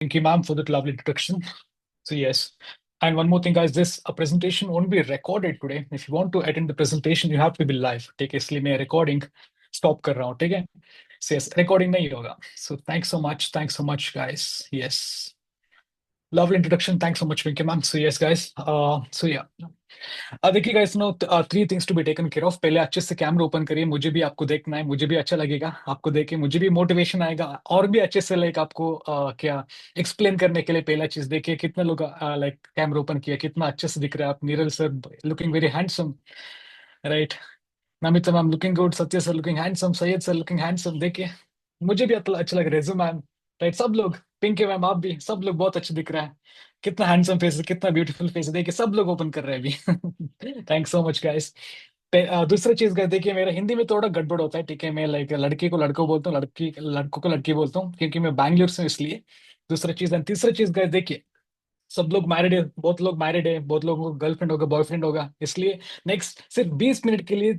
Thank you, ma'am, for that lovely introduction. So yes, and one more thing, guys, this presentation won't be recorded today. If you want to attend the presentation, you have to be live. ठीक है, इसलिए मैं recording stop कर रहा हूँ, ठीक है? So yes, recording नहीं होगा. So thanks so much, guys. Yes, lovely introduction. Thanks so much, Pinky ma'am. So yes, guys. So yeah. देखिए guys, know three things to be taken care of. पहले अच्छे से कैमरा ओपन करिए, मुझे भी आपको देखना है, मुझे भी अच्छा लगेगा आपको देख के, मुझे भी मोटिवेशन आएगा और भी अच्छे से लाइक आपको क्या एक्सप्लेन करने के लिए. पहला चीज देखिए कितने लोग लाइक कैमरा ओपन किया, कितना अच्छे से दिख रहा है आप. Niral sir looking very handsome, right? Namita ma'am looking good, Satya sir looking handsome, Syed sir looking handsome. देखिए मुझे भी अच्छा लग रहा है, रेजू मैम, राइट? सब लोग, पिंकी मैम आप भी, सब लोग बहुत अच्छे दिख रहा है. कितना हैंडसम फेस है, कितना ब्यूटीफुल फेस है, देखिए सब लोग ओपन कर रहे हैं अभी. Thanks so much guys. दूसरा चीज का देखिए, मेरा हिंदी में थोड़ा गड़बड़ होता है, ठीक है? मैं लाइक लड़के को लड़को बोलता हूँ, लड़की लड़कों को लड़की बोलता हूँ, क्योंकि मैं बैंगलोर से हूँ इसलिए. दूसरा चीज एंड तीसरा चीज गाइस, देखिए सब लोग मैरिड है, बहुत लोग मैरिड है, बहुत लोगों को गर्लफ्रेंड होगा, बॉयफ्रेंड होगा, इसलिए नेक्स्ट सिर्फ 20 मिनट के लिए,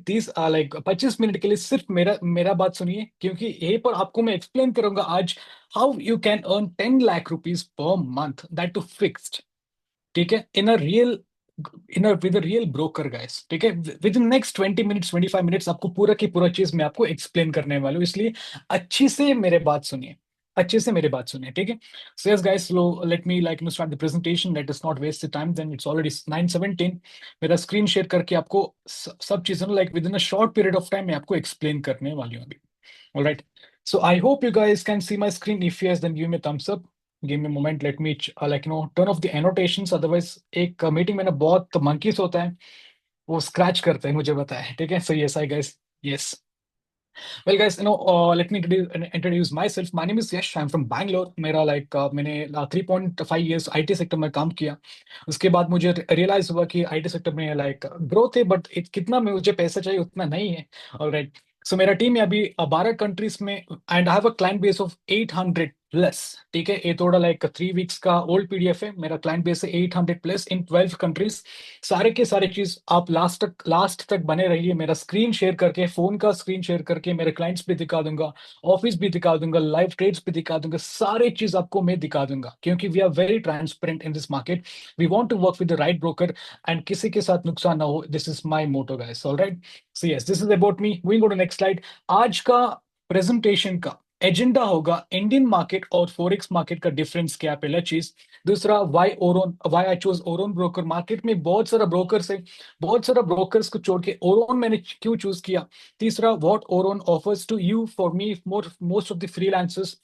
25 मिनट के लिए सिर्फ मेरा मेरा बात सुनिए, क्योंकि यहीं पर आपको मैं एक्सप्लेन करूंगा आज how you can earn 10 lakh rupees per month, that too fixed. ठीक है? In a with real broker guys. ठीक है? With in next 20 minutes, 25 minutes आपको पूरा की पूरा चीज मैं आपको एक्सप्लेन करने वाला हूँ, इसलिए अच्छी से मेरे बात सुनिए, अच्छे से मेरे बात सुनिए, ठीक है? So yes guys, so let me like start the presentation. Let us not waste the time, then it's already 9:17. मेरा स्क्रीन शेयर करके आपको सब चीजें like with in a short period of time मैं आपको एक्सप्लेन करने वाली हूँ अभी. All right. So I hope you guys can see my screen. If yes, then give me a thumbs up. Give me a moment. Let me turn off the annotations. Otherwise, एक meeting में ना बहुत monkeys होता है, वो scratch करते हैं, मुझे पता है, ठीक है? So yes, hi guys. Yes. Well, guys, let me introduce myself. My name is Yash. I'm from Bangalore. मेरा मैंने 3.5 years IT सेक्टर में काम किया. उसके बाद मुझे रियलाइज हुआ कि IT सेक्टर में लाइक ग्रोथ है, बट कितना मुझे पैसा चाहिए उतना नहीं है. ऑलराइट. सो मेरा टीम है अभी 12 कंट्रीज में, and I have a client base of 800 plus. ठीक है? ये थोड़ा लाइक 3 वीक्स का ओल्ड पीडीएफ है. मेरा क्लाइंट बेस है 800 प्लस इन 12 कंट्रीज. सारे के सारे चीज आप लास्ट तक बने रहिए. मेरा स्क्रीन शेयर करके, फोन का स्क्रीन शेयर करके मेरे क्लाइंट्स भी दिखा दूंगा, ऑफिस भी दिखा दूंगा, लाइव ट्रेड्स भी दिखा दूंगा, सारे चीज आपको मैं दिखा दूंगा, क्योंकि we are very transparent in this market. We want to work with the right broker, and किसी के साथ नुकसान ना हो. This is my motto guys. Alright. So yes, this is about me. We go to next slide. आज का presentation का agenda होगा इंडियन मार्केट और फॉरेक्स मार्केट का डिफरेंस क्या है, पहला चीज. दूसरा, why I choose Oron broker. Market में बहुत सारा ब्रोकर्स है, बहुत सारा ब्रोकर्स को छोड़ के ओरोन मैंने क्यों चूज किया. तीसरा, what Oron offers to you for me most of the freelancers.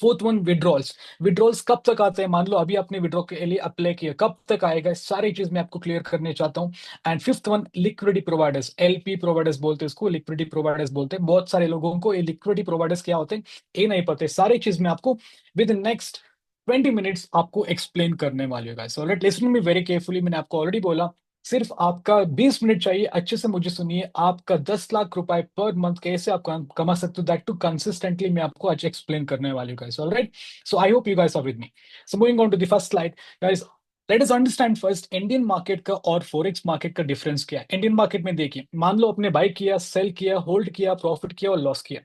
Fourth one, withdrawals. Withdrawals कब तक आते हैं, मान लो अभी आपने विड्रॉ के लिए अप्लाई किया, कब तक आएगा, इस सारी चीज मैं आपको क्लियर करने चाहता हूँ. And fifth one, liquidity providers. LP providers बोलते हैं इसको, लिक्विडिटी प्रोवाइडर्स बोलते हैं. बहुत सारे लोगों को ये लिक्विडिटी प्रोवाइडर्स क्या होते हैं ये नहीं पता. सारी चीज मैं आपको विद इन नेक्स्ट 20 मिनट्स आपको एक्सप्लेन करने वाली होगा. So let listen me very carefully. मैंने आपको ऑलरेडी बोला सिर्फ आपका 20 मिनट चाहिए. अच्छे से मुझे सुनिए. आपका 10 लाख रुपए पर मंथ कैसे आप कमा सकते हो, दैट टू कंसिस्टेंटली, मैं आपको आज एक्सप्लेन करने वाली हूँ guys. Alright. So I hope you guys are with me. So moving on to the first slide guys. Let us understand first Indian market का और फॉरेक्स मार्केट का डिफरेंस क्या है. इंडियन मार्केट में देखिए, मान लो आपने बाय किया, सेल किया, होल्ड किया, प्रॉफिट किया और लॉस किया,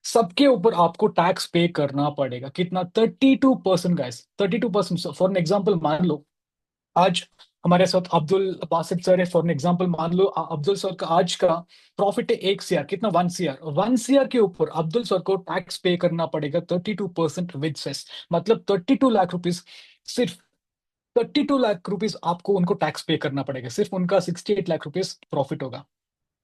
सबके ऊपर आपको टैक्स पे करना पड़ेगा. कितना? 32% गाइस, 32%. फॉर एन एग्जाम्पल मान लो आज हमारे साथ अब्दुल बासित सर है. फॉर एन एग्जाम्पल मान लो अब्दुल सर का आज का प्रॉफिट है 1 CR. कितना? 1 CR. 1 CR के ऊपर अब्दुल सर को टैक्स पे करना पड़ेगा 32% विद सेस. मतलब 32 लाख रुपीज. सिर्फ 32 लाख रुपीज आपको उनको टैक्स पे करना पड़ेगा. सिर्फ उनका 68 लाख रुपीज प्रॉफिट होगा,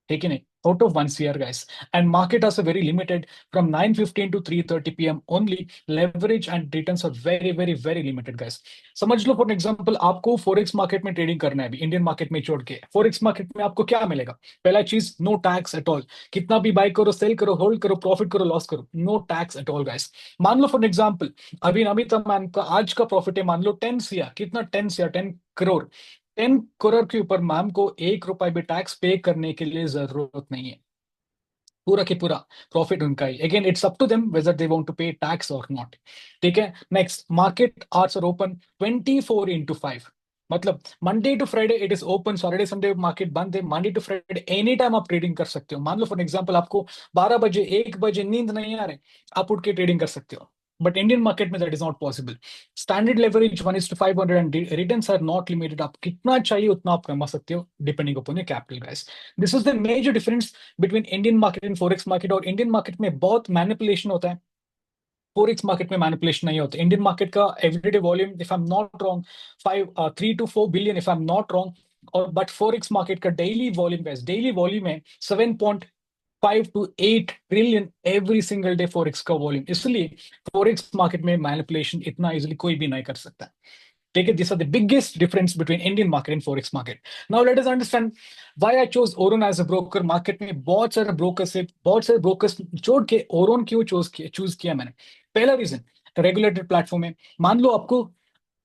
ठीक है नहीं? Out of 1 CR guys. And market also very limited from 9:15 to 3:30 p.m. only. Leverage and returns are very very very limited guys. समझ लो फॉर एग्जांपल आपको फॉरेक्स मार्केट में ट्रेडिंग करना है अभी, इंडियन मार्केट में छोड़ के. फॉरेक्स मार्केट में आपको क्या मिलेगा? पहला चीज, नो टैक्स एट ऑल. कितना भी बाय करो, सेल करो, होल्ड करो, प्रॉफिट करो, लॉस करो, no tax at all guys. मान लो फॉर एग्जांपल अभी नमिता मैम का आज का प्रॉफिट है मान लो 10 CR. कितना? 10 CR, 10 करोड़. 10 करोड़ के ऊपर मैम को 1 रुपए भी टैक्स पे करने के लिए जरूरत नहीं है. पूरा की पूरा प्रॉफिट उनका ही. Again it's up to them whether they want to pay tax और नॉट. ठीक है? Next, market hours are open 24/5. मतलब Monday to Friday it is open. Saturday Sunday market बंद है. Monday to Friday any time आप trading कर सकते हो. मान लो फॉर एग्जांपल आपको 12 बजे 1 बजे नींद नहीं आ रहे, आप उठ के ट्रेडिंग कर सकते हो. बट इंडियन मार्केट में that is not possible. Standard leverage 1:500 and returns are not limited. आप कितना चाहिए उतना आप कमा सकते हो depending upon your capital guys. This is the major difference between Indian market and forex market. और इंडियन मार्केट में बहुत मैनिपुलेशन होता है, फोरेक्स मार्केट में मैनिपुलेशन नहीं होता। इंडियन मार्केट का everyday volume if I am not wrong 3 to 4 billion if I am not wrong. और बट फोरेक्स मार्केट का daily volume guys, daily volume है 7.5 to 8 trillion every single day forex का volume. इसलिए forex market में manipulation इतना easily कोई भी नहीं कर सकता। ठीक है, this are the biggest difference between Indian market and forex market. Now let us understand why I chose Oron as a broker. Market में बहुत सारे ब्रोकर्स जोड़ के ओरोन क्यों चूज किया मैंने। पहला रीजन, रेगुलेटेड प्लेटफॉर्म है। मान लो आपको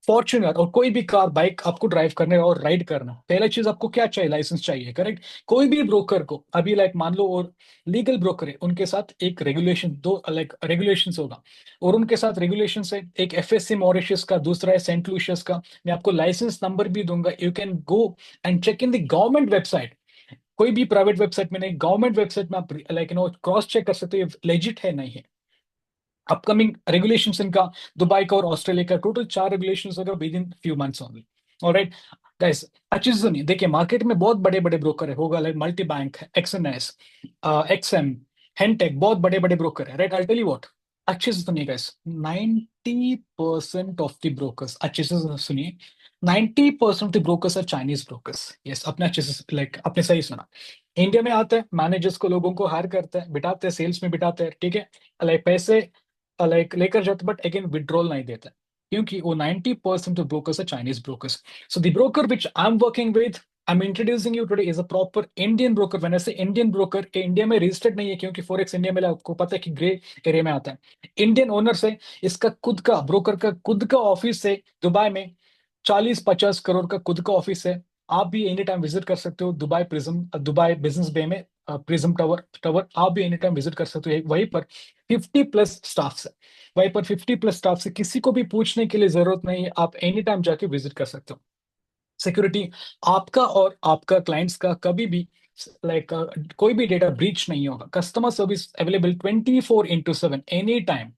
फॉर्च्यूनर और कोई भी कार बाइक आपको ड्राइव करने और राइड करना, पहला चीज आपको क्या चाहिए, लाइसेंस चाहिए, करेक्ट। कोई भी ब्रोकर को अभी लाइक मान लो और लीगल ब्रोकर है, उनके साथ एक रेगुलेशन, दो लाइक रेगुलेशंस होगा। और उनके साथ रेगुलेशंस है, एक एफएससी मॉरिशस का, दूसरा है सेंट लुसियस का। मैं आपको लाइसेंस नंबर भी दूंगा, you can go and check in the government website. कोई भी प्राइवेट वेबसाइट में नहीं, गवर्नमेंट वेबसाइट में आप लाइक क्रॉस चेक कर सकते हो लेजिट है नहीं है। अपकमिंग रेगुलेशंस इनका, दुबई का और ऑस्ट्रेलिया का, टोटल 4 रेगुलेशंस होगा with in few months only. Alright guys, अच्छी चीज सुनिए। देखिए मार्केट में बहुत बड़े बड़े ब्रोकर है, होगा like multi bank, Exness, XM, Hantec, बहुत बड़े बड़े ब्रोकर है, right. I tell you what, अच्छे से सुनिए गाइस, 90% ऑफ द ब्रोकर्स, अच्छे से सुनिए, 90% of the brokers are Chinese brokers. Yes, अपने अच्छे से लाइक आपने सही सुना। इंडिया में आते हैं, मैनेजर्स को, लोगों को हायर करते हैं, बिठाते हैं, सेल्स में बिठाते हैं, ठीक है, लाइक पैसे लाइक लेकर जाते, बट अगेन विड्रॉल नहीं देता, क्योंकि वो 90% ऑफ ब्रोकर्स है Chinese brokers. So the broker which I am working with, I am introducing you today, is a proper Indian broker. मैंने से इंडियन ब्रोकर के इंडिया में रजिस्टर्ड नहीं है, क्योंकि फॉरेक्स इंडिया में आपको पता है कि ग्रे एरिया में आता है। इंडियन ओनर से, इसका खुद का ब्रोकर का खुद का ऑफिस है दुबई में, 40-50 करोड़ का खुद का ऑफिस है। आप भी एनी टाइम विजिट कर सकते हो दुबई प्रिज्म, दुबई बिजनेस बे में प्रिज्म टावर आप भी एनी टाइम विजिट कर सकते हो। वहीं पर 50+ स्टाफ है, वहीं पर 50+ स्टाफ से, किसी को भी पूछने के लिए जरूरत नहीं है, आप एनी टाइम जाके विजिट कर सकते हो। सिक्योरिटी आपका और आपका क्लाइंट्स का कभी भी लाइक कोई भी डेटा ब्रीच नहीं होगा। Customer service available 24/7 any time,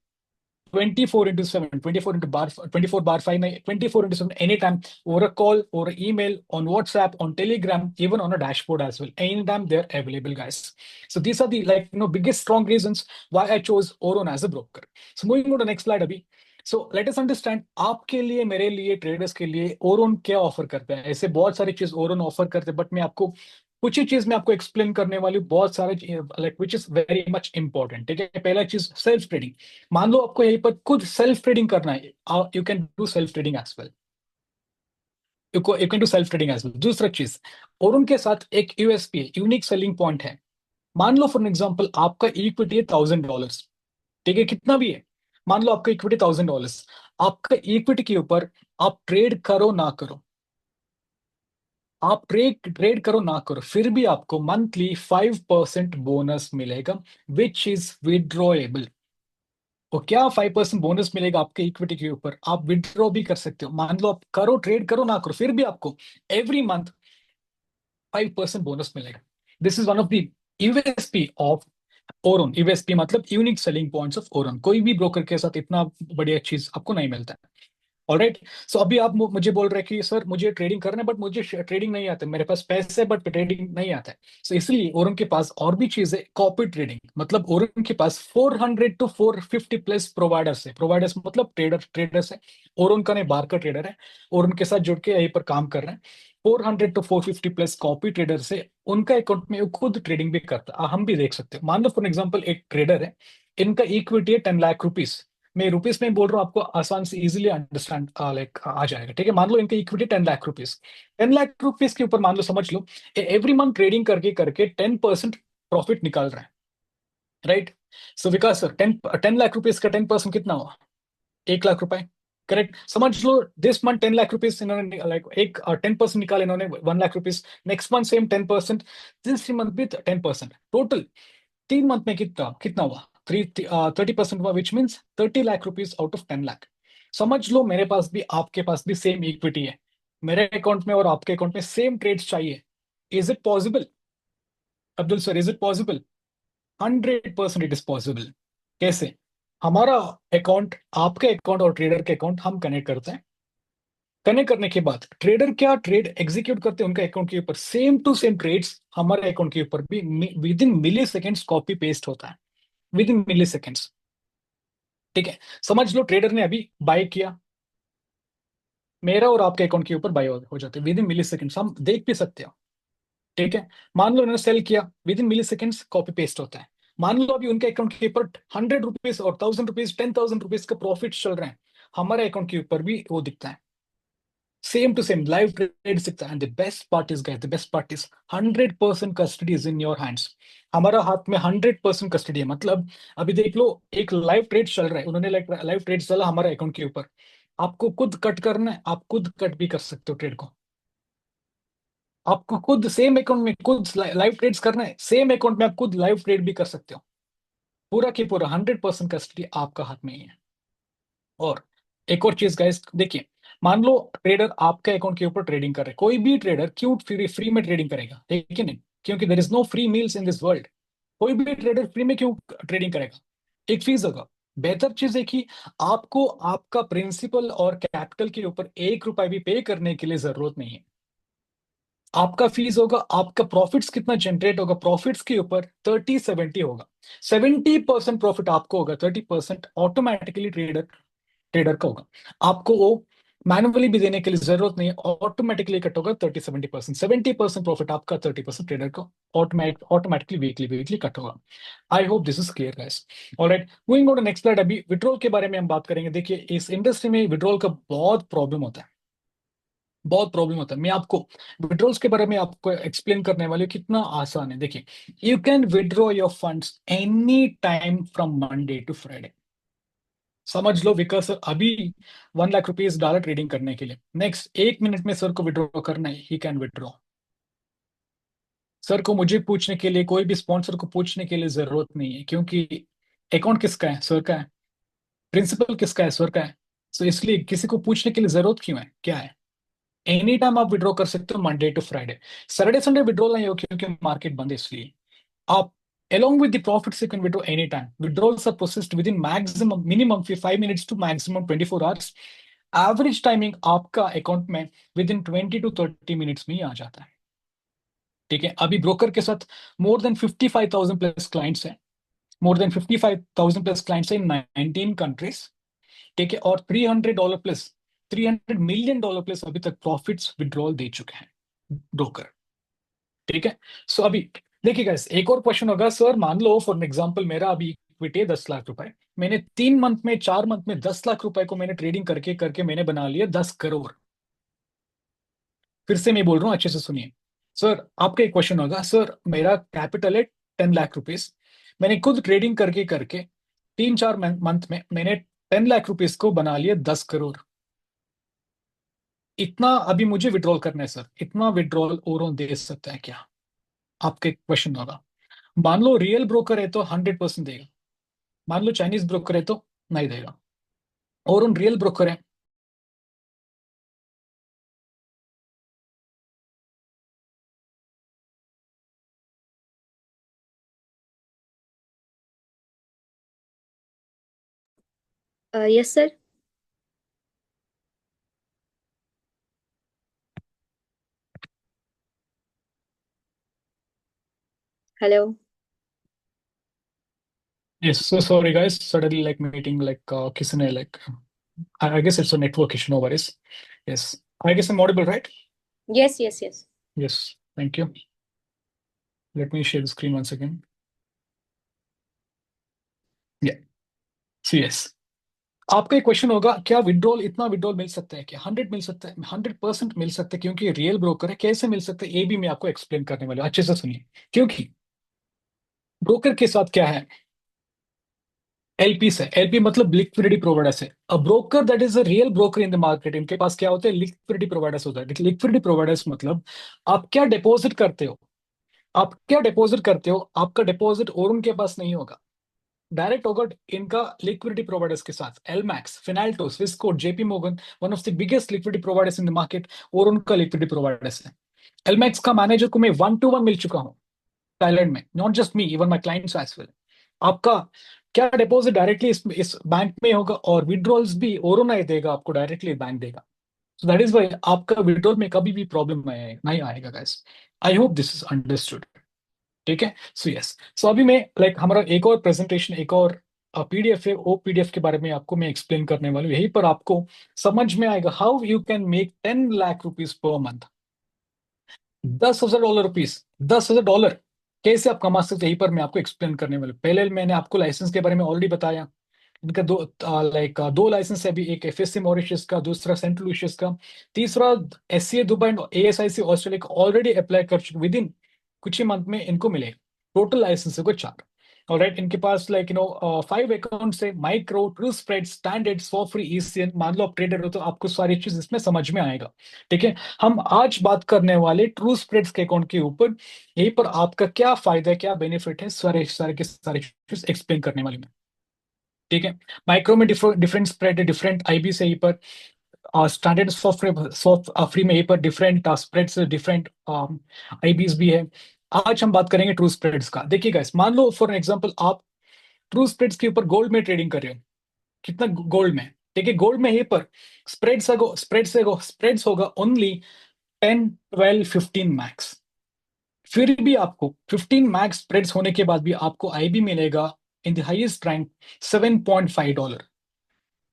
24/7, 24/5 नहीं, 24/7 anytime, over a call, over a email, on WhatsApp, on Telegram, even on a dashboard as well. Anytime they're available, guys. So these are the biggest strong reasons why I chose Oron as a broker. So moving on to the next slide अभी. So let us understand, आपके लिए, मेरे लिए, traders के लिए Aron क्या offer करता है। ऐसे बहुत सारी चीज ओरोन ऑफर करते हैं, बट मैं आपको कुछ ही चीज मैं आपको एक्सप्लेन करने वाली हूँ, बहुत सारे like which is very much important. ठीक है, पहला चीज सेल्फ ट्रेडिंग। मान लो आपको यहीं पर खुद सेल्फ ट्रेडिंग करना है, you can do self trading as well, you can do self trading as well. दूसरा चीज, और उनके साथ एक यूएसपी है, यूनिक सेलिंग पॉइंट है। मान लो फॉर एग्जांपल आपका इक्विटी है $1,000, ठीक है, कितना भी है, मान लो आपका इक्विटी $1,000, आपका इक्विटी के ऊपर आप ट्रेड करो ना करो, आप ट्रेड ट्रेड करो ना करो, फिर भी आपको मंथली 5% बोनस मिलेगा, विच इज विड्रॉएबल। तो क्या 5% बोनस मिलेगा आपके इक्विटी के ऊपर, आप विड्रॉ भी कर सकते हो। मान लो आप करो, ट्रेड करो ना करो, फिर भी आपको एवरी मंथ 5% बोनस मिलेगा। This is one of the USP of Oron. USP मतलब unique selling points of Oron. कोई भी ब्रोकर के साथ इतना बढ़िया चीज आपको नहीं मिलता है। ऑलराइट, सो अभी आप मुझे बोल रहे हैं कि सर मुझे ट्रेडिंग करना है, बट मुझे ट्रेडिंग नहीं आता, मेरे पास पैसे है बट ट्रेडिंग नहीं आता है। सो इसलिए ओरन के पास और भी चीज है, कॉपी ट्रेडिंग। मतलब ओरन के पास 400 to 450+ प्रोवाइडर्स है। प्रोवाइडर्स मतलब ट्रेडर्स है। ओरन का नहीं, बाहर का ट्रेडर है, और उनके साथ जुड़ के यहीं पर काम कर रहे हैं। 400 to 450+ कॉपी ट्रेडर्स है, उनका अकाउंट में वो खुद ट्रेडिंग भी करता है, हम भी देख सकते हैं। मान लो फॉर एग्जाम्पल एक ट्रेडर है, इनका इक्विटी है 10 लाख रुपीज। मैं रुपीस में बोल रहा हूँ, आपको आसान से इजीली अंडरस्टैंड लाइक आ जाएगा। ठीक है, मान लो इनकी equity 10 lakh rupees, 10 lakh rupees के ऊपर मान लो, समझ लो एवरी मंथ ट्रेडिंग करके करके 10% प्रॉफिट निकाल रहा है, राइट। सो विकास सर, 10 लाख रुपीस का 10% कितना हुआ, 1 लाख रुपए, करेक्ट। समझ लो दिस मंथ 10 लाख रुपीस इन्होंने लाइक एक 10% निकाले इन्होंने, 1 lakh rupees. Next month same 10%, तीसरी मंथ भी 10%, टोटल 3 मंथ में कितना कितना हुआ, 30% हुआ, which means 30 lakh rupees out of 10 lakh. समझ लो मेरे पास भी आपके पास भी सेम इक्विटी है, मेरे अकाउंट में और आपके अकाउंट में सेम ट्रेड्स चाहिए। Is it possible Abdul sir, is it possible? 100% it is possible. कैसे? हमारा अकाउंट, आपके अकाउंट और ट्रेडर के अकाउंट हम कनेक्ट करते हैं। कनेक्ट करने के बाद ट्रेडर क्या ट्रेड एग्जीक्यूट करते हैं उनके अकाउंट के ऊपर, सेम टू सेम ट्रेड्स हमारे अकाउंट के ऊपर भी within milliseconds copy paste होता है, विद इन मिली सेकेंड्स। ठीक है, समझ लो ट्रेडर ने अभी बाय किया, मेरा और आपके अकाउंट के ऊपर बाय हो जाते हैं विद इन मिली सेकेंड्स, हम देख भी सकते हो। ठीक है, मान लो उन्होंने सेल किया, within milliseconds copy paste होता है। मान लो अभी उनके अकाउंट के ऊपर 100 रुपीज और 1000 रुपीज 10,000 रुपीज का प्रॉफिट चल रहे हैं, हमारे अकाउंट के ऊपर भी वो दिखता है, same to same live trade दिखता है। And the best part is guys, the best part is 100% custody is in your hands. हमारा हाथ में 100% कस्टडी है, मतलब अभी देख लो एक लाइव ट्रेड चल रहा है, उन्होंने लाइव ट्रेड चला हमारे अकाउंट के ऊपर, आपको खुद कट करना है, आप खुद कट भी कर सकते हो ट्रेड को। आपको खुद सेम अकाउंट में खुद लाइव ट्रेड्स करना है, सेम अकाउंट में आप खुद लाइव ट्रेड भी कर सकते हो। पूरा की पूरा 100% कस्टडी आपका हाथ में ही है। और एक और चीज गाइस देखिए, मान लो ट्रेडर आपके अकाउंट के ऊपर ट्रेडिंग कर रहे हैं, कोई भी ट्रेडर क्यों फ्री में ट्रेडिंग करेगा, ठीक है नहीं, क्योंकि there is no free meals in this world. कोई भी ट्रेडर फ्री में क्यों ट्रेडिंग करेगा, एक फीस होगा। बेहतर चीज है कि आपको आपका प्रिंसिपल और कैपिटल के ऊपर 1 रुपए भी पे करने के लिए जरूरत नहीं है। आपका फीस होगा, आपका प्रॉफिट्स कितना जनरेट होगा, प्रॉफिट्स के ऊपर 30-70 होगा। 70% प्रॉफिट आपको होगा, 30% ऑटोमेटिकली ट्रेडर ट्रेडर का होगा। आपको वो मैनुअली भी देने के लिए जरूरत नहीं है, ऑटोमेटिकली कट होगा 30-70%। 70% प्रॉफिट आपका, 30% ट्रेडर का ऑटोमेटिकली वीकली वीकली कट होगा। I hope this is clear guys. Alright, moving on to next slide. अभी विड्रॉल के बारे में हम बात करेंगे। देखिए इस इंडस्ट्री में विड्रॉल का बहुत प्रॉब्लम होता है, बहुत प्रॉब्लम होता है। मैं आपको विड्रॉल्स के बारे में आपको एक्सप्लेन करने वाले हूं, कितना आसान है। देखिए, you can withdraw your funds any time from Monday to Friday. समझ लो विकास सर अभी 1 लाख रुपीज डाला ट्रेडिंग करने के लिए, नेक्स्ट 1 मिनट में सर को विड्रॉ करना है, ही कैन विड्रॉ। सर को मुझे पूछने के लिए, कोई भी स्पॉन्सर को पूछने के लिए जरूरत नहीं है, क्योंकि अकाउंट किसका है, सर का है। प्रिंसिपल किसका है, सर का है। तो इसलिए किसी को पूछने के लिए जरूरत क्यों है, क्या है। एनी टाइम आप विड्रॉ कर सकते हो Monday to Friday. Saturday Sunday withdraw नहीं हो क्योंकि मार्केट बंद है, इसलिए आप along with the profits you can withdraw anytime. Withdrawals are processed within maximum minimum 5 minutes to maximum 24 hours. Average timing आपका अकाउंट में विद इन 20 to 30 मिनट्स में ही आ जाता है। ठीक है, अभी ब्रोकर के साथ मोर देन 55,000 प्लस क्लाइंट्स हैं, मोर देन 55,000 प्लस क्लाइंट्स हैं इन 19 कंट्रीज। ठीक है, और $300 प्लस, $300 मिलियन प्लस अभी तक प्रॉफिट्स विड्रॉल दे चुके हैं ब्रोकर। ठीक है, सो अभी देखिए गाइस, एक और क्वेश्चन होगा, सर मान लो फॉर एग्जांपल मेरा अभी इक्विटी है 10 लाख रुपए, मैंने 3 मंथ में 4 मंथ में 10 लाख रुपए को मैंने ट्रेडिंग करके करके मैंने बना लिया 10 करोड़। फिर से मैं बोल रहा हूँ, अच्छे से सुनिए। सर आपका एक क्वेश्चन होगा, सर मेरा कैपिटल है 10 लाख रुपीज, मैंने खुद ट्रेडिंग करके करके 3-4 मंथ में मैंने 10 लाख रुपीज को बना लिया 10 करोड़। इतना अभी मुझे विड्रॉल करना है सर, इतना विड्रॉल और दे सकता है क्या, आपके क्वेश्चन होगा। मान लो रियल ब्रोकर है तो 100% देगा, मान लो चाइनीज ब्रोकर है तो नहीं देगा, और उन रियल ब्रोकर है। Yes, sir. Hello. Yes, so sorry guys, suddenly like meeting like किसी ने like I guess it's a network issue, no worries. Yes, I guess I'm audible, right? Yes, yes, yes. Yes, thank you. Let me share the screen once again. Yeah, so yes, आपका एक question होगा, क्या withdrawal, इतना withdrawal मिल सकता है क्या, 100 मिल सकता है, 100% मिल सकता है, क्योंकि रियल ब्रोकर है। कैसे मिल सकता है ये भी मैं आपको एक्सप्लेन करने वाला हूं, अच्छे से सुनिए। क्योंकि ब्रोकर के साथ क्या है, एलपी से, एलपी मतलब लिक्विडिटी प्रोवाइडर्स है। A broker that is a real broker in the market, इनके पास क्या होता है, लिक्विडिटी प्रोवाइडर्स होता है। लिक्विडिटी प्रोवाइडर्स मतलब आप क्या डिपॉजिट करते हो, आप क्या डिपॉजिट करते हो, आपका डिपॉजिट और उनके पास नहीं होगा, डायरेक्ट होगा इनका लिक्विडिटी प्रोवाइडर्स के साथ। LMAX, Finalto, Swissquote, JP Morgan, one of the biggest liquidity providers in the market, और उनका लिक्विडिटी प्रोवाइडर्स है। एलमैक्स का मैनेजर को मैं 1-to-1 मिल चुका हूँ थाईलैंड में, not just me, even my clients as well. आपका क्या डिपॉजिट डायरेक्टली इस बैंक में होगा, और विड्रॉल्स भी औरों नहीं देगा, आपको डायरेक्टली बैंक देगा। सो दैट इज वाई आपका विड्रॉल में कभी भी प्रॉब्लम नहीं आएगा guys. I hope this is understood. ठीक है, सो यस, सो अभी मैं हमारा एक और प्रेजेंटेशन, एक और पीडीएफ है, वो पीडीएफ के बारे में आपको मैं एक्सप्लेन करने वाला हूँ। यहीं पर आपको समझ में आएगा how you can make 10 lakh rupees per month. $10,000 rupees, $10,000 कैसे आप कमा सकते हैं, यहीं पर मैं आपको एक्सप्लेन करने वाला हूँ। पहले मैंने आपको लाइसेंस के बारे में ऑलरेडी बताया। इनका दो लाइसेंस है अभी, एक एफएससी मॉरिशस का, दूसरा सेंट लुसियस का, तीसरा SCA Dubai and ASIC Australia का ऑलरेडी अप्लाई कर चुके, विद इन कुछ ही मंथ में इनको मिले। टोटल लाइसेंस है को 4। ऑलराइट, इनके पास 5 अकाउंट्स है, micro, true spread, standard, swap free, ECN. मान लो आप ट्रेडर हो तो आपको सारी चीज इसमें समझ में आएगा। ठीक है, हम आज बात करने वाले ट्रू स्प्रेड्स के अकाउंट के ऊपर। यहीं पर आपका क्या फायदा है, क्या बेनिफिट है, सारे सारे के सारे चीज एक्सप्लेन करने वाली मैं। ठीक है, माइक्रो में डिफरेंट स्प्रेड है, डिफरेंट आईबी से यहीं पर, स्टैंडर्ड सॉफ्टवेयर सॉफ्ट फ्री में यहीं पर डिफरेंट स्प्रेड से डिफरेंट आईबीज भी है। आज हम बात करेंगे ट्रू स्प्रेड्स का। देखिए गाइस, मान लो फॉर एग्जांपल आप ट्रू स्प्रेड्स के ऊपर गोल्ड में ट्रेडिंग कर रहे हो। कितना गोल्ड में? देखिए, गोल्ड में यहीं पर स्प्रेड्स होगा ओनली 10, 12, 15 मैक्स। फिर भी आपको 15 मैक्स स्प्रेड्स होने के बाद भी आपको आईबी मिलेगा इन द हाईएस्ट रैंक $7.5।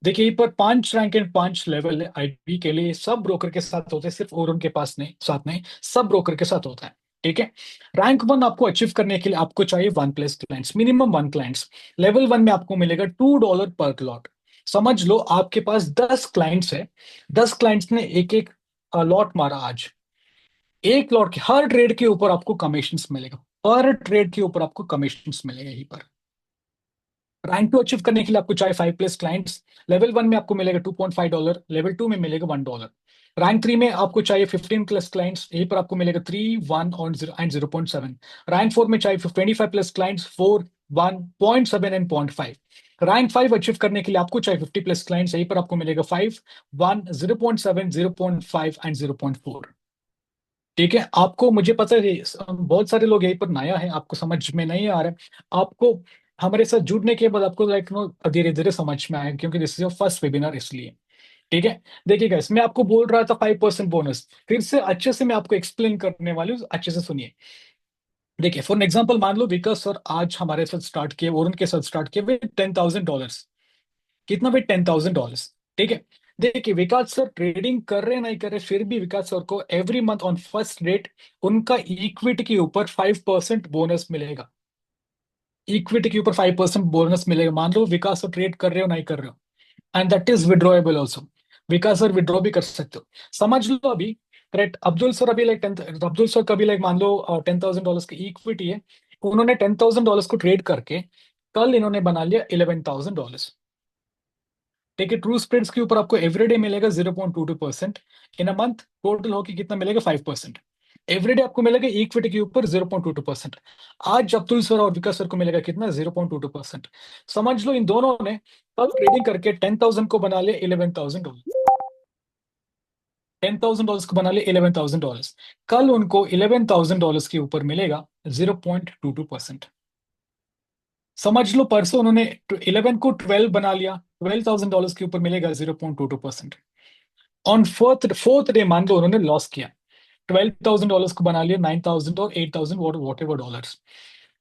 देखिए, ये पर 5 रैंक एंड 5 लेवल है आईबी के लिए। सब ब्रोकर के साथ होते हैं, सिर्फ और उनके पास नहीं, साथ नहीं, सब ब्रोकर के साथ होता है। ठीक है, रैंक 1 आपको अचीव करने के लिए आपको चाहिए 1+ क्लाइंट्स, मिनिमम 1 क्लाइंट्स। लेवल 1 में आपको मिलेगा $2 पर लॉट। समझ लो आपके पास 10 क्लाइंट्स है, 10 क्लाइंट्स ने एक एक लॉट मारा आज। एक लॉट के हर ट्रेड के ऊपर आपको कमीशन मिलेगा, हर ट्रेड के ऊपर आपको कमीशन मिलेगा यहीं पर। रैंक 2 अचीव करने के लिए आपको चाहिए 5+ क्लाइंट्स। लेवल 1 में आपको मिलेगा $2.5, लेवल 2 में मिलेगा $1। रैंक 3 में आपको चाहिए 15+ क्लाइंट्स, यहीं पर आपको मिलेगा 3, 1 और 0.7। रैंक 4 में चाहिए 25+ क्लाइंट्स, 4, 1, 0.7 एंड 0.5। रैंक 5 अचीव करने के लिए आपको चाहिए 50+ क्लाइंट्स, यहीं पर आपको मिलेगा 5, 1, 0.7, 0.5 एंड 0.4। ठीक है, आपको, मुझे पता है बहुत सारे लोग यहीं पर नया है, आपको समझ में नहीं आ रहा है। आपको हमारे साथ जुड़ने के बाद आपको धीरे धीरे समझ में आएगा, क्योंकि this is your first webinar इसलिए। ठीक है, देखिएगा, इसमें आपको बोल रहा था 5% बोनस, फिर से अच्छे से मैं आपको एक्सप्लेन करने वाली हूँ, अच्छे से सुनिए। देखिए, फॉर एग्जाम्पल मान लो विकास सर आज हमारे साथ स्टार्ट किए और उनके साथ स्टार्ट किए विद $10,000। कितना? विद $10,000। ठीक है, देखिए विकास सर ट्रेडिंग कर रहे नहीं कर रहे, फिर भी विकास सर को every month on first date उनका इक्विटी के ऊपर 5% बोनस मिलेगा। इक्विटी के ऊपर 5% बोनस मिलेगा। मान लो विकास सर ट्रेड कर रहे हो नहीं कर रहे हो, and that is withdrawable also. Vikas sir withdraw भी कर सकते हो। समझ लो अभी, करेक्ट, अब्दुल सर अभी अब्दुल सर का भी मान लो $10,000 की इक्विटी है। उन्होंने $10,000 को ट्रेड करके कल इन्होंने बना लिया $11,000। ठीक है, ट्रू स्प्रेड्स के ऊपर आपको एवरीडे मिलेगा 0.22%। इन अ मंथ टोटल होके कितना मिलेगा? 5%। एवरीडे आपको मिलेगा इक्विटी के ऊपर 0.22%। आज अब्दुल सर और विकास सर को मिलेगा कितना? 0.22%। समझ लो इन दोनों ने कल ट्रेडिंग करके 10,000 को बना लिया $11,000। $10,000 को बना लिया $11,000। कल उनको $11,000 के ऊपर मिलेगा 0.22%। समझ लो परसों उन्होंने 11 को 12 बना लिया, $12,000 के ऊपर मिलेगा 0.22%। ऑन फोर्थ डे मान लो उन्होंने लॉस किया, $12,000 को बना लिया 9,000 और 8,000 वॉट एवर डॉलर्स।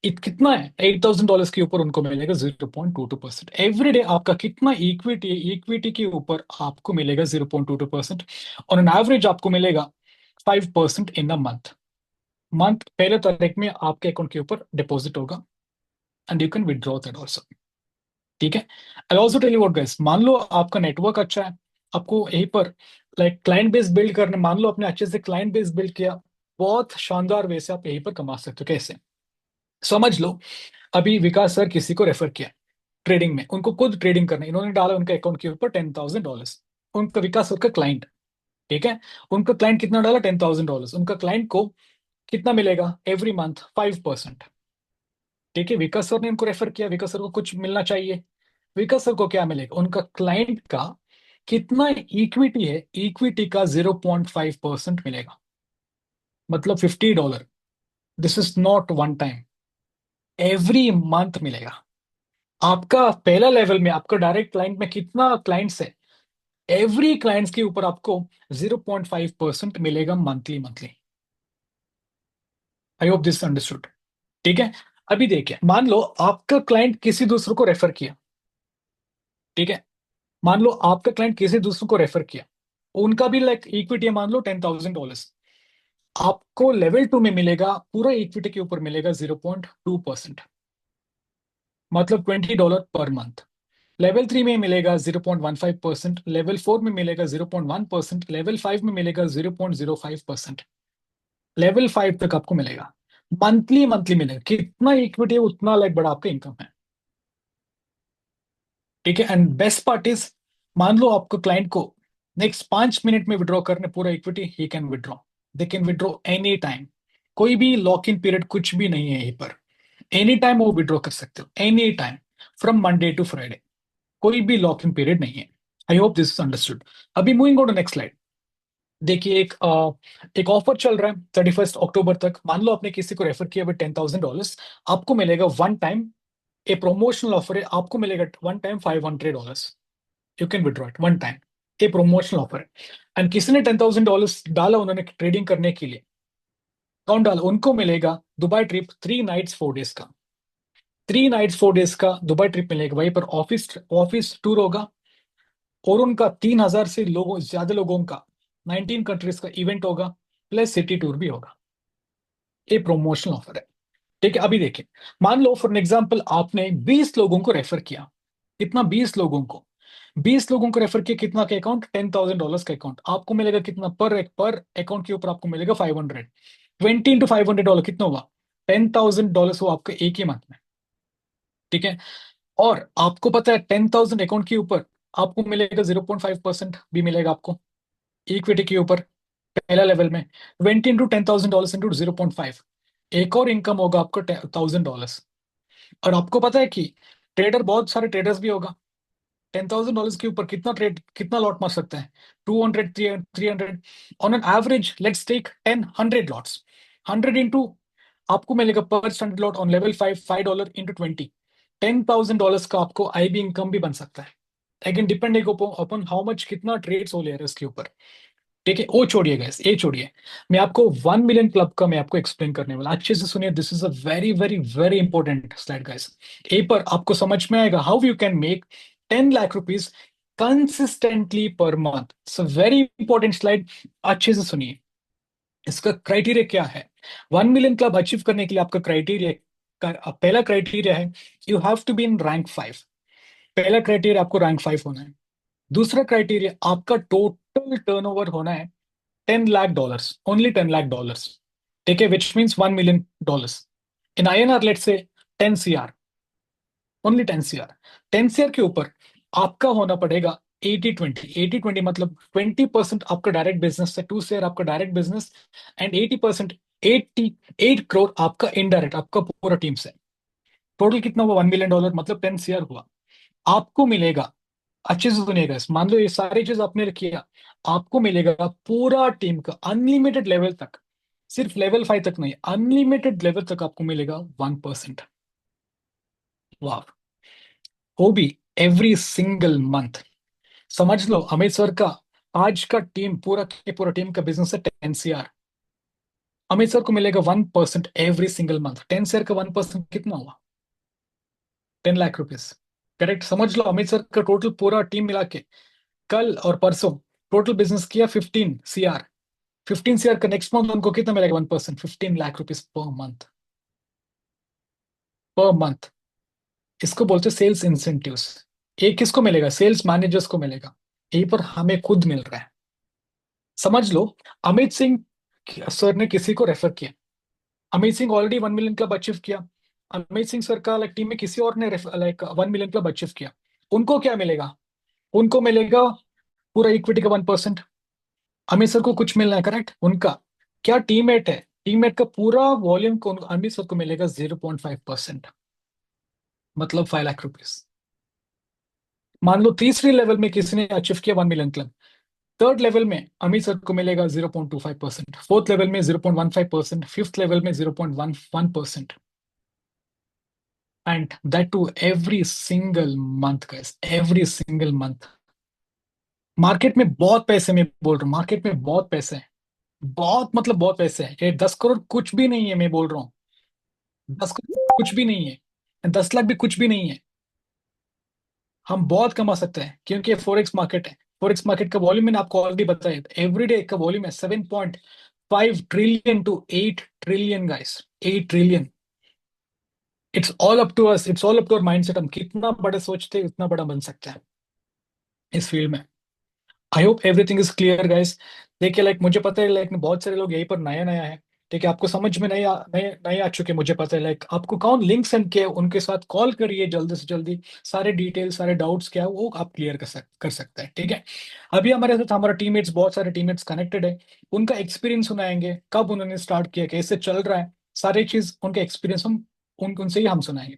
कितना है? $8,000 के ऊपर उनको मिलेगा 0.22%। एवरी डे आपका कितना इक्विटी है, इक्विटी के ऊपर आपको मिलेगा 0.22%। और ऑन एवरेज आपको मिलेगा 5% इन अ मंथ। मंथ पहले तारीख में आपके अकाउंट के ऊपर डिपॉजिट होगा, and you can withdraw that also. ठीक है, I also tell you what guys, मान लो आपका नेटवर्क अच्छा है, आपको यहीं पर क्लाइंट बेस बिल्ड करने, मान लो आपने अच्छे से क्लाइंट बेस बिल्ड किया, बहुत शानदार वे से आप यहीं पर कमा सकते हो। कैसे? समझ लो अभी विकास सर किसी को रेफर किया ट्रेडिंग में, उनको खुद ट्रेडिंग करना, इन्होंने डाला उनके अकाउंट के ऊपर $10,000। उनका विकास सर का क्लाइंट, ठीक है, उनका क्लाइंट कितना डाला? $10,000। उनका क्लाइंट को कितना मिलेगा एवरी मंथ? 5%। ठीक है, विकास सर ने उनको रेफर किया, विकास सर को कुछ मिलना चाहिए। विकास सर को क्या मिलेगा? उनका क्लाइंट का कितना इक्विटी है, इक्विटी का 0.5% मिलेगा, मतलब $50। This is not one time, every month मिलेगा। आपका पहला लेवल में आपका डायरेक्ट क्लाइंट में कितना क्लाइंट्स है, एवरी क्लाइंट्स के ऊपर आपको 0.5% मिलेगा monthly monthly. I hope this understood. ठीक है। अभी देखिए, मान लो आपका क्लाइंट किसी दूसरे को रेफर किया। ठीक है। मान लो आपका क्लाइंट किसी दूसरे को रेफर किया, उनका भी लाइक इक्विटी मान लो $10,000, आपको लेवल 2 में मिलेगा, पूरा इक्विटी के ऊपर मिलेगा 0.2%, मतलब $20 पर मंथ। लेवल 3 में मिलेगा 0.15%, लेवल 4 में मिलेगा 0.1%, लेवल 5 में मिलेगा 0.05%, लेवल 5 तक आपको मिलेगा। मंथली मंथली मिलेगा, कितना इक्विटी है उतना लाइक बड़ा आपका इनकम है। ठीक है। एंड बेस्ट पार्ट इज, मान लो आपको क्लाइंट को नेक्स्ट 5 मिनट में विड्रॉ करने पूरा equity, he can withdraw, they can withdraw any time. कोई भी लॉक इन पीरियड कुछ भी नहीं है यहीं पर। एनी टाइम वो विड्रॉ कर सकते हो, any time, from Monday to Friday. कोई भी लॉक इन पीरियड नहीं है। I hope this is understood. अभी moving on to next slide. देखिए, एक ऑफर चल रहा है 31 अक्टूबर तक। मान लो आपने किसी को रेफर किया विद $10,000, आपको मिलेगा वन टाइम, ए प्रोमोशनल ऑफर है, आपको मिलेगा one time $500। You can withdraw it one time. ये प्रोमोशनल ऑफर है। एंड किसी ने $10,000 डाला, उन्होंने ट्रेडिंग करने के लिए अकाउंट डाला, उनको मिलेगा दुबई ट्रिप 3 नाइट्स 4 डेज का। 3 नाइट्स 4 डेज का दुबई ट्रिप मिलेगा। वहीं पर ऑफिस ऑफिस टूर होगा, और उनका 3,000 से लोगों ज्यादा लोगों का 19 कंट्रीज का इवेंट होगा, प्लस सिटी टूर भी होगा। ये प्रोमोशनल ऑफर है। ठीक है। अभी देखिए, मान लो फॉर एग्जाम्पल आपने 20 लोगों को रेफर किया। कितना? 20 लोगों को रेफर किया। कितना का अकाउंट? $10,000 का अकाउंट। आपको मिलेगा कितना पर अकाउंट के ऊपर? आपको मिलेगा 500। 20 into $500 कितना हुआ? $10,000 हुआ आपका एक ही मंथ में। ठीक है। और आपको पता है 10,000 अकाउंट के ऊपर आपको मिलेगा 0.5% भी मिलेगा आपको इक्विटी के ऊपर, पहला लेवल में। 20 into $10,000 into 0.5, एक और इनकम होगा आपको $1,000। और आपको पता है कि ट्रेडर, बहुत सारे ट्रेडर्स भी होगा, $10,000 के ऊपर कितना लॉट मार सकते हैं? 200, 300 on an average. Let's take 10 100 lots. 100 into, आपको मिलेगा पर standard lot on level 5 $5 into 20, $10,000 का आपको आईबी इनकम भी बन सकता है। Again depending upon how much, कितना ट्रेड्स हो ले रहे हैं उसके ऊपर। ठीक है। वो छोड़िए गाइस, ये छोड़िए, मैं आपको 1 मिलियन क्लब का मैं आपको एक्सप्लेन करने वाला। अच्छे से सुनिए, this is a very very very important slide guys. ए पर आपको समझ में आएगा how you can make 10 lakh rupees consistently per month. It's a very important slide. अच्छे से सुनिए, इसका क्राइटेरिया क्या है। 1 मिलियन क्लब अचीव करने के लिए आपका क्राइटेरिया पहला क्राइटेरिया है, you have to be in rank 5। पहला क्राइटेरिया, आपको रैंक 5 होना है। दूसरा क्राइटेरिया, आपका टोटल टर्नओवर होना है $10 लाख, ओनली $10 लाख। ठीक है, which means $1 million. In INR let say 10 CR, only 10 CR। 10 CR के ऊपर आपका होना पड़ेगा 80-20। 80-20 मतलब 20% आपका डायरेक्ट बिजनेस है, 2 CR आपका डायरेक्ट बिजनेस, एंड 80%, 88 करोड़ आपका इनडायरेक्ट, आपका पूरा टीम से। टोटल कितना हुआ? $1 मिलियन, मतलब 10 CR हुआ। आपको मिलेगा, अच्छे से सुनिएगा, मान लो ये सारी चीज आपने किया, आपको मिलेगा पूरा टीम का अनलिमिटेड लेवल तक, सिर्फ लेवल 5 तक नहीं, अनलिमिटेड लेवल तक आपको मिलेगा 1%। वाह। वो भी एवरी सिंगल मंथ। समझ लो अमित सर का आज का टीम, पूरा के पूरा टीम का बिजनेस है 10 CR। अमित सर को मिलेगा 1% एवरी सिंगल मंथ। 10 CR का 1% कितना हुआ? 10 लाख रुपीज। करेक्ट। समझ लो अमित सर का टोटल पूरा टीम मिला के कल और परसों टोटल बिजनेस किया 15 CR। 15 CR का नेक्स्ट मंथ उनको कितना मिलेगा? 1%, 15 lakh rupees per month. Per month. इसको बोलते हैं सेल्स इंसेंटिव्स। ये किसको मिलेगा? सेल्स मैनेजर्स को मिलेगा। यहीं पर हमें खुद मिल रहा है। समझ लो, अमित सिंह सर ने किसी को रेफर किया, Amit Singh already 1 million club achieve किया। अमित सिंह सर का लाइक टीम में किसी और ने लाइक 1 मिलियन क्लब अचीव किया, उनको क्या मिलेगा? उनको मिलेगा पूरा इक्विटी का 1%। अमित सर को कुछ मिलना है, करेक्ट। उनका क्या टीममेट है, टीममेट का पूरा वॉल्यूम को अमित सर को मिलेगा 0.5%, मतलब 5 लाख रुपीज। मान लो तीसरे लेवल में किसी ने अचीव किया 1 मिलियन क्लब, थर्ड लेवल में अमित सर को मिलेगा 0.25%, फोर्थ लेवल में 0.15%, फिफ्थ लेवल में 0.11%। And that too every single month guys, every single month. Market में बहुत पैसे, मैं बोल रहा हूँ मार्केट में बहुत पैसे हैं। बहुत मतलब बहुत पैसे हैं। ये 10 करोड़ कुछ भी नहीं है, मैं बोल रहा हूँ। 10 करोड़ कुछ भी नहीं है, 10 लाख भी कुछ भी नहीं है। हम बहुत कमा सकते हैं क्योंकि ये फॉरेक्स मार्केट है। फॉरेक्स मार्केट का वॉल्यूम मैंने आपको ऑलरेडी बताया, एवरी डे का वॉल्यूम है 7.5 trillion to 8 trillion guys, 8 trillion. It's all up to us, it's all up to our mindset. हम कितना बड़ा सोचते हैं उतना बड़ा बन सकते हैं इस फील्ड में। I hope everything is clear guys. देखिए लाइक मुझे पता है लाइक बहुत सारे लोग यहीं पर नया नया है। ठीक है, आपको समझ में नहीं आ चुके, मुझे पता है। लाइक आपको कौन लिंक सेंड किया है, उनके साथ कॉल करिए जल्दी से जल्दी। सारे डिटेल्स, सारे डाउट्स क्या है वो आप क्लियर कर सकते हैं। ठीक है, अभी हमारे साथ हमारा टीममेट्स, बहुत सारे टीममेट्स कनेक्टेड है। उनका एक्सपीरियंस सुनाएंगे, कब उन्होंने स्टार्ट किया, कैसे चल रहा है, सारी चीज उनके एक्सपीरियंस हम उनसे ही हम सुनाएंगे।